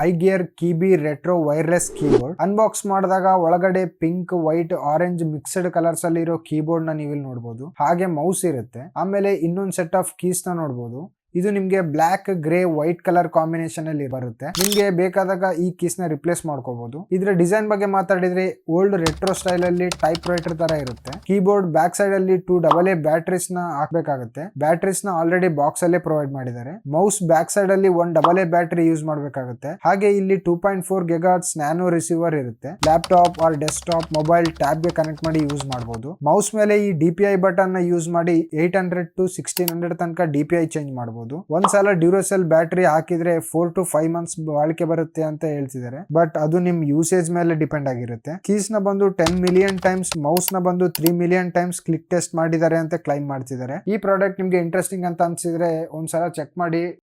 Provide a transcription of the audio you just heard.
iGear Kibi Retro Wireless Keyboard. Unbox ಮಾಡಿದಾಗ ಒಳಗಡೆ pink, white, orange mixed colours ಅಲ್ಲಿ ಇರೋ ಕೀಬೋರ್ಡ್ ನ ನೀವು ಇಲ್ಲಿ ನೋಡಬಹುದು. ಹಾಗೆ ಮೌಸ್ ಇರುತ್ತೆ. ಆಮೇಲೆ ಇನ್ನೊಂದು ಸೆಟ್ ಆಫ್ ಕೀಸ್ ನ ನೋಡಬಹುದು. ಇದು ನಿಮ್ಗೆ black, grey, white colour combination ಅಲ್ಲಿ ಬರುತ್ತೆ. ನಿಮ್ಗೆ ಬೇಕಾದಾಗ ಈ ಕೀಸ್ ನ ರಿಪ್ಲೇಸ್ ಮಾಡ್ಕೋಬಹುದು. ಇದ್ರ ಡಿಸೈನ್ ಬಗ್ಗೆ ಮಾತಾಡಿದ್ರೆ ಓಲ್ಡ್ ರೆಟ್ರೋ ಸ್ಟೈಲ್ ಅಲ್ಲಿ ಟೈಪ್ ರೈಟರ್ ತರ ಇರುತ್ತೆ. ಕೀಬೋರ್ಡ್ ಬ್ಯಾಕ್ ಸೈಡ್ ಅಲ್ಲಿ 2 AA ಬ್ಯಾಟರೀಸ್ ನ ಹಾಕ್ಬೇಕಾಗುತ್ತೆ. ಬ್ಯಾಟರೀಸ್ ನ ಆಲ್ರೆಡಿ ಬಾಕ್ಸ್ ಅಲ್ಲೇ ಪ್ರೊವೈಡ್ ಮಾಡಿದ್ದಾರೆ. ಮೌಸ್ ಬ್ಯಾಕ್ ಸೈಡ್ ಅಲ್ಲಿ 1 AA ಬ್ಯಾಟರಿ ಯೂಸ್ ಮಾಡಬೇಕಾಗುತ್ತೆ. ಹಾಗೆ ಇಲ್ಲಿ 2.4 GHz ನ್ಯಾನೋ ರಿಸೀವರ್ ಇರುತ್ತೆ. Laptop or desktop, mobile, tab ಗೆ ಕನೆಕ್ಟ್ ಮಾಡಿ ಯೂಸ್ ಮಾಡಬಹುದು. ಮೌಸ್ ಮೇಲೆ ಈ DPI ಬಟನ್ ನ ಯೂಸ್ ಮಾಡಿ 800 to 1600 ತನಕ DPI ಚೇಂಜ್ ಮಾಡಬಹುದು. ಒಂದ್ಸಲ ಡ್ಯೂರಸೆಲ್ ಬ್ಯಾಟರಿ ಹಾಕಿದ್ರೆ 4 to 5 months ಬಾಳಿಕೆ ಬರುತ್ತೆ ಅಂತ ಹೇಳ್ತಿದ್ದಾರೆ. ಬಟ್ ಅದು ನಿಮ್ ಯೂಸೇಜ್ ಮೇಲೆ ಡಿಪೆಂಡ್ ಆಗಿರುತ್ತೆ. ಕೀಸ್ ನ ಬಂದು 10 ಮಿಲಿಯನ್ ಟೈಮ್ಸ್, ಮೌಸ್ ನ ಬಂದು 3 ಮಿಲಿಯನ್ ಟೈಮ್ಸ್ ಕ್ಲಿಕ್ ಟೆಸ್ಟ್ ಮಾಡಿದ್ದಾರೆ ಅಂತ ಕ್ಲೈಮ್ ಮಾಡ್ತಿದ್ದಾರೆ. ಈ ಪ್ರಾಡಕ್ಟ್ ನಿಮ್ಗೆ ಇಂಟ್ರೆಸ್ಟಿಂಗ್ ಅಂತ ಅನ್ಸಿದ್ರೆ ಒಂದ್ಸಲ ಚೆಕ್ ಮಾಡಿ.